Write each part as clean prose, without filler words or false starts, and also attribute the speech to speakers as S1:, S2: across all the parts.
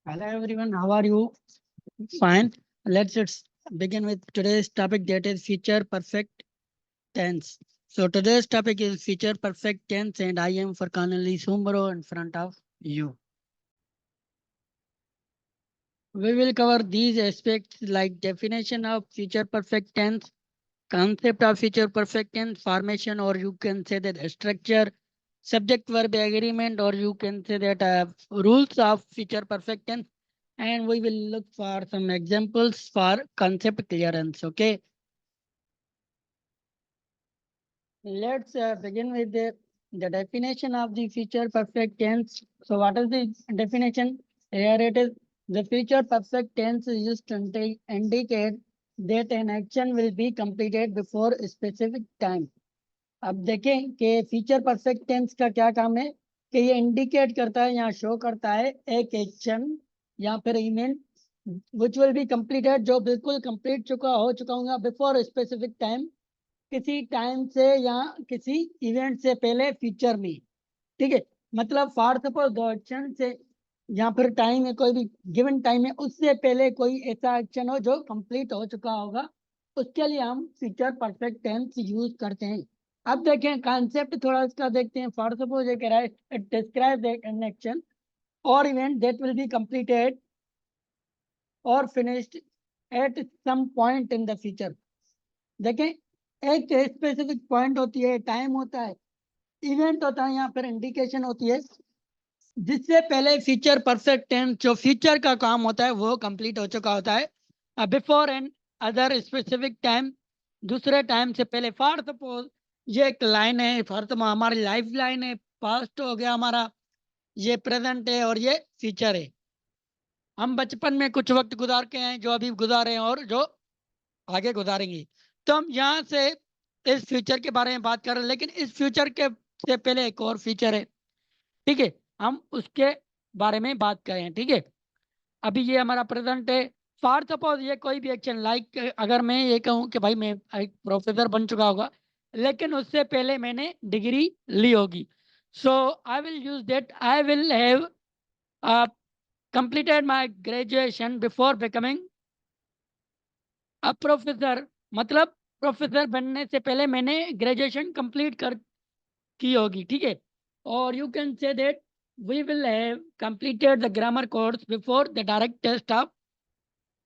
S1: Hello everyone, how are you? Fine. Let's begin with today's topic, that is future perfect tense. So today's topic is future perfect tense and I am Furkan Ali Sumbro in front of you. We will cover these aspects like definition of future perfect tense, concept of future perfect tense, formation, or you can say that structure, subject verb agreement, or you can say that rules of future perfect tense, and we will look for some examples for concept clearance. Okay, let's begin with the definition of the future perfect tense. So what is the definition? Here it is. The future perfect tense is used to indicate that an action will be completed before a specific time. अब देखें कि future perfect tense का क्या काम है कि ये indicate करता है, यहाँ शो करता है एक एक्शन या फिर event which will be completed, जो बिल्कुल कंप्लीट हो चुका होगा बिफोर स्पेसिफिक टाइम, किसी टाइम से या किसी इवेंट से पहले फ्यूचर में। ठीक है, मतलब फॉर सपोज दो एक्शन से या फिर टाइम है, कोई भी गिवन टाइम है, उससे पहले कोई ऐसा एक्शन हो जो कंप्लीट हो चुका होगा, उसके लिए हम फ्यूचर परफेक्ट टेंस यूज करते हैं। अब देखें कॉन्सेप्ट थोड़ा इसका देखते हैं। फॉर सपोज ये कह रहा है इट डिस्क्राइब्स एन एक्शन और event that will be completed और finished at some point in the future. देखें, एक स्पेसिफिक पॉइंट होती है, टाइम होता है, इवेंट होता है, यहाँ पर इंडिकेशन होती है, जिससे पहले फ्यूचर परफेक्ट टेंस जो फ्यूचर का काम होता है वो कंप्लीट हो चुका होता है before an other specific time, दूसरे टाइम से पहले। फॉर सपोज ये एक लाइन है, फॉर सपोज हमारी लाइफ लाइन है, पास्ट हो गया हमारा, ये प्रेजेंट है और ये फ्यूचर है। हम बचपन में कुछ वक्त गुजार के हैं, जो अभी गुजारे हैं और जो आगे गुजारेंगे। तो हम यहाँ से इस फ्यूचर के बारे में बात कर रहे हैं, लेकिन इस फ्यूचर के से पहले एक और फ्यूचर है। ठीक है, हम उसके बारे में बात करें। ठीक है, अभी ये हमारा प्रेजेंट है। फॉर सपोज ये कोई भी एक्शन लाइक अगर मैं ये कहूँ कि भाई मैं एक प्रोफेसर बन चुका होगा, लेकिन उससे पहले मैंने डिग्री ली होगी, so I will use that I will have completed my graduation before becoming a professor. मतलब प्रोफेसर बनने से पहले मैंने ग्रेजुएशन कंप्लीट कर की होगी। ठीक है, और you can say that we will have completed the grammar course before the direct test of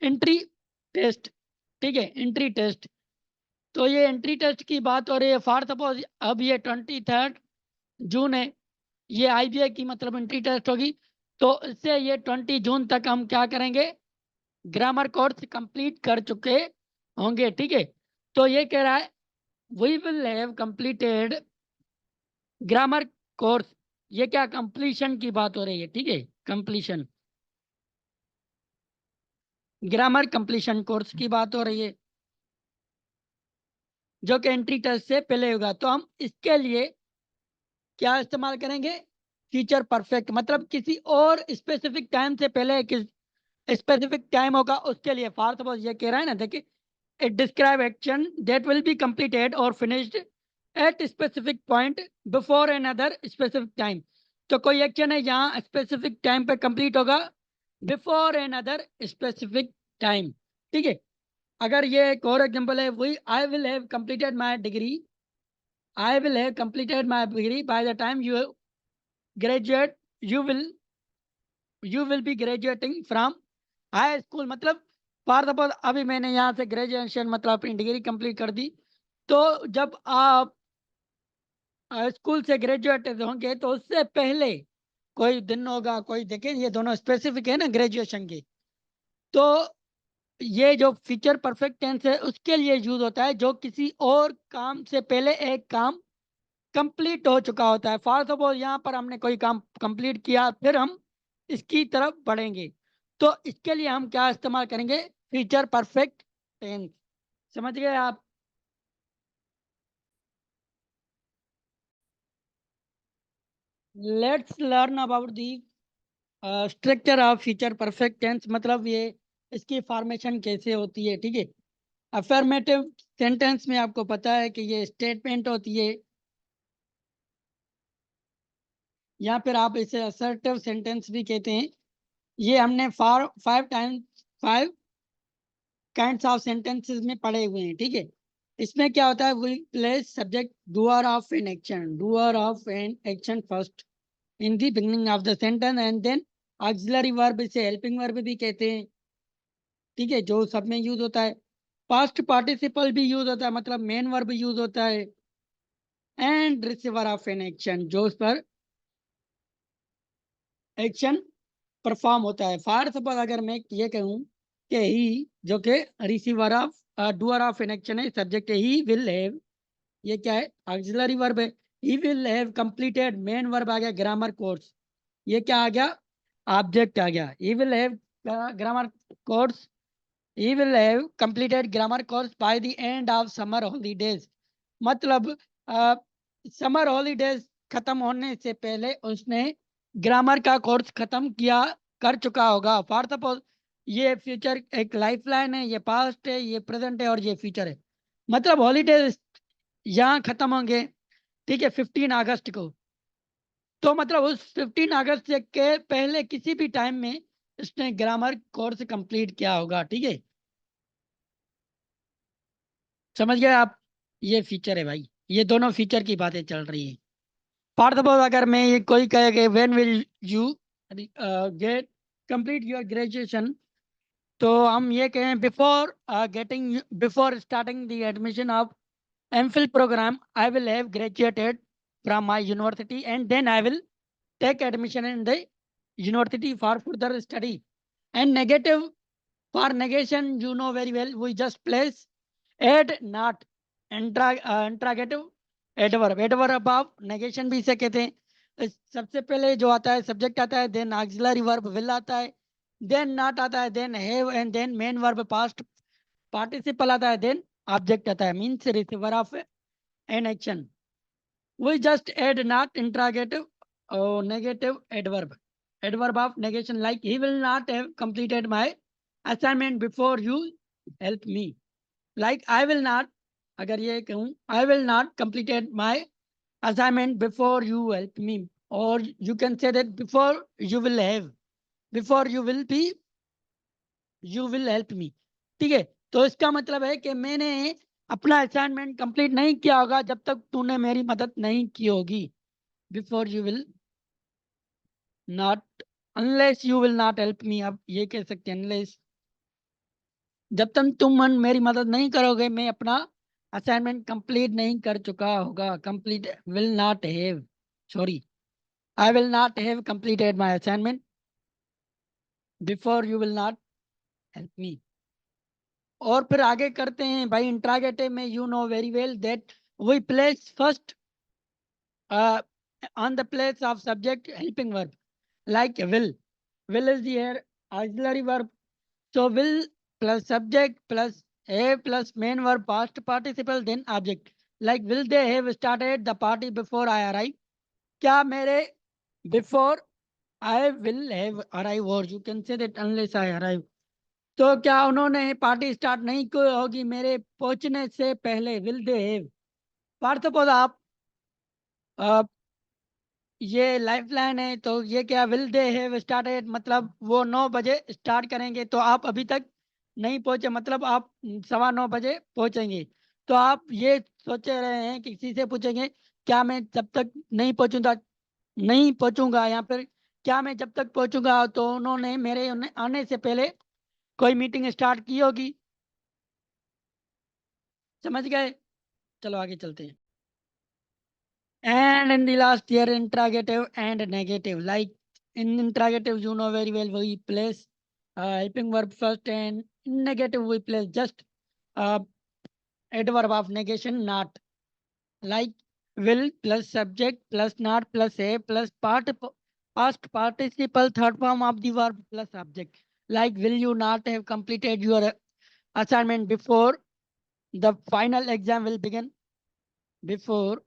S1: entry test. ठीक है, एंट्री टेस्ट। तो ये एंट्री टेस्ट की बात हो रही है। फॉर सपोज अब ये 23 जून है, ये आईबीए की मतलब एंट्री टेस्ट होगी, तो इससे ये 20 जून तक हम क्या करेंगे, ग्रामर कोर्स कंप्लीट कर चुके होंगे। ठीक है, तो ये कह रहा है we will have completed grammar course, ये क्या कंप्लीशन की बात हो रही है। ठीक है, कंप्लीशन, ग्रामर कंप्लीशन कोर्स की बात हो रही है, जो कि एंट्री टेस्ट से पहले होगा। तो हम इसके लिए क्या इस्तेमाल करेंगे, फ्यूचर परफेक्ट, मतलब किसी और स्पेसिफिक टाइम से पहले किस स्पेसिफिक टाइम होगा उसके लिए। फॉर सपोज ये कह रहा है ना, देखिए it describe action that will be completed और finished at specific point before an other specific time. तो कोई एक्शन है यहाँ स्पेसिफिक टाइम पे कंप्लीट होगा before an other specific time. ठीक है, अगर ये एक और एग्जांपल है, we I will have completed my degree, I will have completed my degree by the time you graduate, you will you will be graduating from high school. मतलब for suppose अभी मैंने यहाँ से ग्रेजुएशन मतलब अपनी degree complete कर दी, तो जब आप स्कूल से ग्रेजुएट होंगे तो उससे पहले कोई दिन होगा, कोई देखें ये दोनों स्पेसिफिक है ना ग्रेजुएशन के, तो ये जो फ्यूचर परफेक्ट टेंस है उसके लिए यूज होता है, जो किसी और काम से पहले एक काम कंप्लीट हो चुका होता है। फॉर सपोज यहाँ पर हमने कोई काम कंप्लीट किया, फिर हम इसकी तरफ बढ़ेंगे, तो इसके लिए हम क्या इस्तेमाल करेंगे, फ्यूचर परफेक्ट टेंस। समझ गए आप। Let's learn about the structure of future perfect tense, मतलब ये इसकी फॉर्मेशन कैसे होती है। ठीक है, अफर्मेटिव सेंटेंस में आपको पता है कि ये स्टेटमेंट होती है, या फिर आप इसे असर्टिव सेंटेंस भी कहते हैं। ये हमने 5 काइंड्स ऑफ सेंटेंसेस में पढ़े हुए हैं, ठीक है। इसमें क्या होता है, we place subject doer of an action first in the beginning of the sentence and then auxiliary verb, इसे हेल्पिंग वर्ब भी कहते हैं, ठीक है, जो सब में यूज होता है। पास्ट पार्टिसिपल भी यूज होता है, मतलब मेन वर्ब यूज होता है। And receiver of an action, जो उस पर एक्शन परफॉर्म होता है। फॉर सपोज अगर मैं ये कहूँ कि ही, जो कि receiver of doer of an action है, सब्जेक्ट है, ही विल हैव, ये क्या है, ऑक्सिलरी वर्ब है। He will have completed, main verb आ गया, ग्रामर कोर्स, ये क्या आ गया, ऑब्जेक्ट आ गया। ही will have grammar course, he will have completed grammar course by the end of summer holidays, मतलब समर हॉलीडेज खत्म होने से पहले उसने ग्रामर का कोर्स खत्म कर चुका होगा। फॉर सपोज ये फ्यूचर एक लाइफ लाइन है, ये पास्ट है, ये प्रेजेंट है और ये फ्यूचर है। मतलब हॉलीडेज यहाँ खत्म होंगे, ठीक है, 15 अगस्त को। तो मतलब उस 15 अगस्त के पहले किसी भी टाइम में उसने ग्रामर कोर्स कंप्लीट किया होगा, ठीक है। समझ गए आप, ये फीचर है भाई, ये दोनों फीचर की बातें चल रही है। फॉर सपोज अगर मैं ये कोई कहे कि when will you get complete your graduation, तो हम ये कहें before starting the admission of MPhil program I will have graduated from my university and then I will take admission in the university for further study. And negative, for negation, you know very well, we just place add not interrogative adverb, adverb of negation भी इसे कहते हैं। सबसे पहले जो आता है subject आता है, देन ऑक्सिलरी वर्ब विल आता है, देन नॉट आता है, then have and then main verb past participle आता है, देन ऑब्जेक्ट आता है, means receiver of an action. We just add not interrogative or negative adverb of negation, like he will not have completed my assignment before you help me, like I will not, अगर ये कहूँ I will not completed my assignment before you help me, or you can say that before you will be, you will help me, ठीक है। तो इसका मतलब है कि मैंने अपना असाइनमेंट कंप्लीट नहीं किया होगा जब तक तूने मेरी मदद नहीं की होगी। Before you will not, unless you will not help मी, आप ये कह सकते हैं अनलेस, जब तक मेरी मदद नहीं करोगे मैं अपना असाइनमेंट कंप्लीट नहीं कर चुका होगा। Complete will not have, sorry, I will not have completed my assignment before you will not help me. और फिर आगे करते हैं भाई इंट्रागेटिव में, you know very well that we place first on the place of subject helping verb, like will is here auxiliary verb, so will plus subject plus a plus main verb past participle then object, like will they have started the party before I arrive, क्या मेरे before I will have arrive, or you can say that unless I arrive, तो क्या उन्होंने party start नहीं की होगी मेरे पहुंचने से पहले, will they have. For suppose आप ये लाइफ लाइन है, तो ये क्या, विल दे हैव स्टार्टेड, मतलब वो 9 बजे स्टार्ट करेंगे, तो आप अभी तक नहीं पहुंचे, मतलब आप 9:15 बजे पहुंचेंगे। तो आप ये सोचे रहे हैं कि किसी से पूछेंगे क्या मैं जब तक नहीं पहुंचूंगा, या फिर क्या मैं जब तक पहुंचूंगा, तो उन्होंने मेरे आने से पहले कोई मीटिंग स्टार्ट की होगी। समझ गए, चलो आगे चलते हैं। And in the last year, interrogative and negative. Like in interrogative, you know very well, we place helping verb first, and in negative, we place just uh, adverb of negation, not. Like will plus subject plus not plus a plus past participle third form of the verb plus object. Like will you not have completed your assignment before the final exam will begin? Before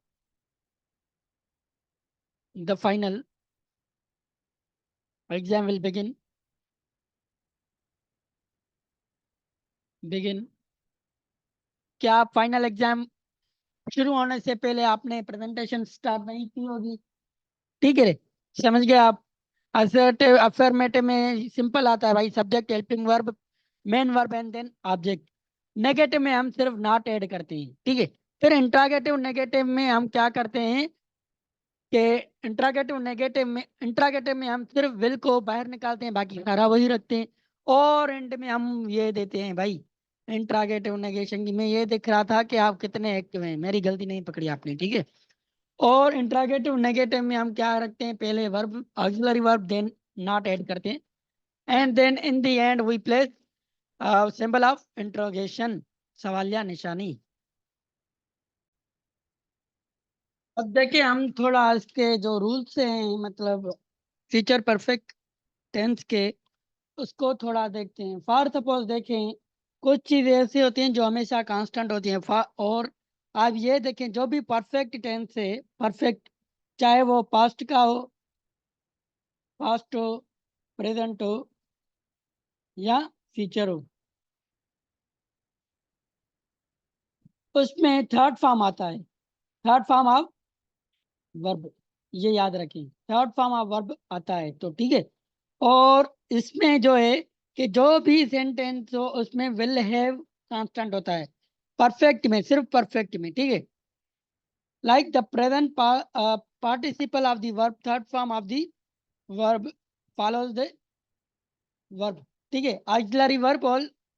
S1: the final exam will begin, क्या final exam शुरू होने से पहले आपने presentation start नहीं की होगी, ठीक है, समझ गए आप। असर्टिव अफर्मेटिव में सिंपल आता है भाई, subject, helping verb, main verb and then object. Negative में हम सिर्फ नॉट ऐड करते हैं, ठीक है। फिर इंट्रागेटिव नेगेटिव में हम क्या करते हैं कि इंट्रागेटिव में हम सिर्फ विल को बाहर निकालते हैं, बाकी सारा वही रखते हैं। और एंड में हम ये देते हैं भाई इंट्रागेटिव नेगेशन की। मैं ये दिख रहा था कि आप कितने एक्टिव हैं, मेरी गलती नहीं पकड़ी आपने, ठीक है। और इंट्रागेटिव नेगेटिव में हम क्या रखते हैं, पहले verb auxiliary verb then not add करते हैं, and then in the end we place symbol of interrogation, सवालिया निशानी। अब देखिए हम थोड़ा इसके जो रूल्स हैं, मतलब फ्यूचर परफेक्ट टेंस के, उसको थोड़ा देखते हैं। फॉर सपोज देखें, कुछ चीज़ें ऐसी होती हैं जो हमेशा कांस्टेंट होती हैं। और आप ये देखें, जो भी परफेक्ट टेंस है, परफेक्ट, चाहे वो पास्ट का हो, पास्ट हो, प्रेजेंट हो या फ्यूचर हो, उसमें थर्ड फॉर्म आता है, थर्ड फॉर्म ऑफ वर्ब। ये याद रखें, थर्ड फॉर्म ऑफ वर्ब आता है, तो ठीक है। और इसमें जो है कि जो भी सेंटेंस हो उसमें विल हैव कांस्टेंट होता है, परफेक्ट में, सिर्फ परफेक्ट में, ठीक है। Like the present participle of the verb, third form of the verb follows the verb, ठीक है। ऑक्सिलरी वर्ब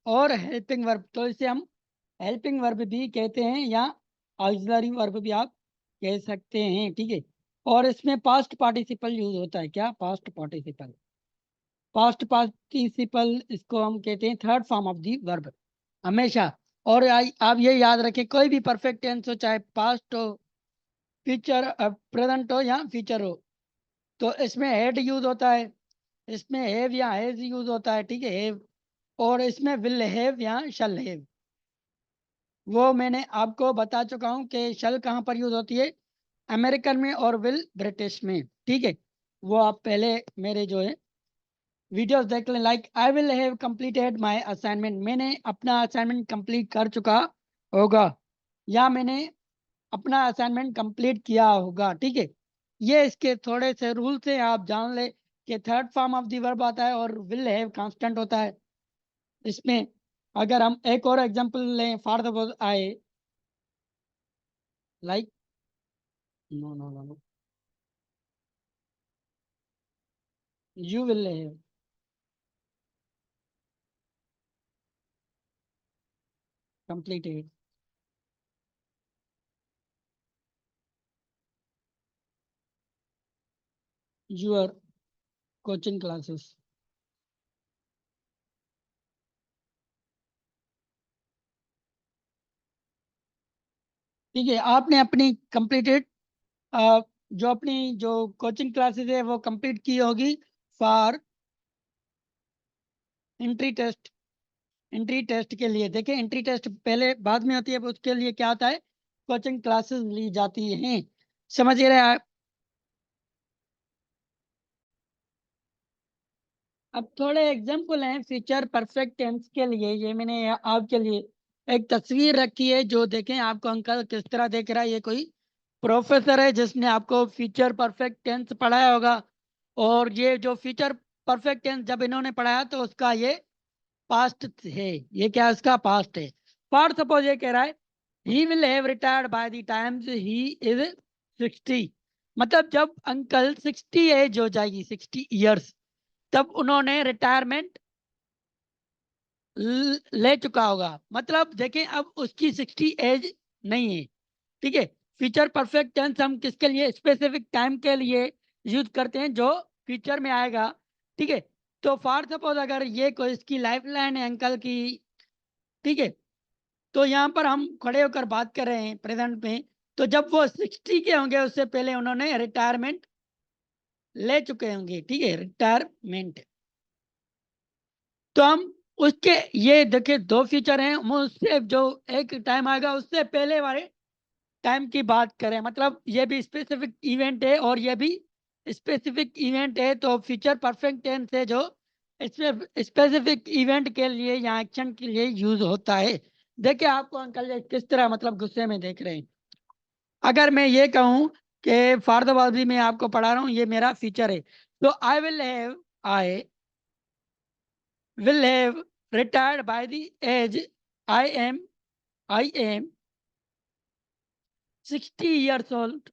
S1: और हेल्पिंग वर्ब, तो इसे हम हेल्पिंग वर्ब भी कहते हैं या ऑक्सिलरी वर्ब भी आप कह सकते हैं, ठीक है। और इसमें पास्ट पार्टिसिपल यूज होता है, क्या, पास्ट पार्टिसिपल, पास्ट पार्टिसिपल इसको हम कहते हैं third form of the verb हमेशा। और आप ये याद रखें, कोई भी परफेक्ट टेंस हो, चाहे पास्ट हो, फ्यूचर, प्रेजेंट हो या फ्यूचर हो, तो इसमें हैड यूज होता है, इसमें हैव या हैज यूज होता है, ठीक है, हैव। और इसमें विल हैव या शल हैव, वो मैंने आपको बता चुका हूँ कि शल कहाँ पर यूज होती है, अमेरिकन में, और विल ब्रिटिश में, ठीक है। वो आप पहले मेरे जो है वीडियोस देख लें। Like I will have completed my assignment, मैंने अपना असाइनमेंट कंप्लीट कर चुका होगा, या मैंने अपना असाइनमेंट कंप्लीट किया होगा, ठीक है। ये इसके थोड़े से रूल्स हैं, आप जान ले कि third form of the verb आता है और विल हैव कांस्टेंट होता है इसमें। अगर हम एक और एग्जांपल लें, for the I, like, no no no, you will have completed your coaching classes, ठीक है। आपने अपनी कंप्लीटेड, जो अपनी जो कोचिंग क्लासेस है वो कंप्लीट की होगी for entry test. Entry test के लिए देखें, एंट्री टेस्ट पहले बाद में होती है, उसके लिए क्या होता है, कोचिंग क्लासेस ली जाती हैं, समझ रहे हैं। अब थोड़े एग्जाम्पल हैं फ्यूचर परफेक्ट टेंस के लिए, ये मैंने आपके लिए एक तस्वीर रखी है, जो देखें आपको अंकल किस तरह देख रहा है, ये कोई प्रोफेसर है जिसने आपको फ्यूचर परफेक्ट टेंस पढ़ाया होगा। और ये जो फ्यूचर परफेक्ट टेंस जब इन्होंने पढ़ाया तो उसका ये पास्ट है, ये क्या इसका पास्ट है। फॉर सपोज ये कह रहा है he will have retired by the times he is 60, मतलब जब अंकल 60 एज हो जाएगी, 60 ईयर्स, तब उन्होंने रिटायरमेंट ले चुका होगा। मतलब देखें अब उसकी 60 एज नहीं है, ठीक है। फ्यूचर परफेक्ट टेंस हम किसके लिए, स्पेसिफिक टाइम के लिए यूज करते हैं जो फ्यूचर में आएगा, ठीक है। तो फॉर सपोज अगर ये कोई इसकी लाइफ लाइन है अंकल की, ठीक है, तो यहाँ पर हम खड़े होकर बात कर रहे हैं प्रेजेंट में, तो जब वो 60 के होंगे उससे पहले उन्होंने रिटायरमेंट ले चुके होंगे, ठीक है, रिटायरमेंट। तो हम उसके, ये देखिए दो फ्यूचर हैं, हम उससे जो एक टाइम आएगा उससे पहले वाले टाइम की बात करें, मतलब ये भी स्पेसिफिक इवेंट है और ये भी स्पेसिफिक इवेंट है, तो फ्यूचर परफेक्ट टेंस है जो इसमें स्पेसिफिक इवेंट के लिए या एक्शन के लिए यूज होता है। देखिए आपको अंकल जी किस तरह मतलब गुस्से में देख रहे हैं। अगर मैं ये कहूँ कि फारदाबादी में आपको पढ़ा रहा हूँ, ये मेरा फ्यूचर है, तो I will have retired by the age I am 60 years old.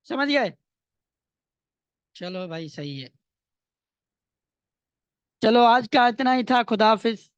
S1: समझ गए? चलो भाई, सही है। चलो आज का इतना ही था। खुदा हाफिज।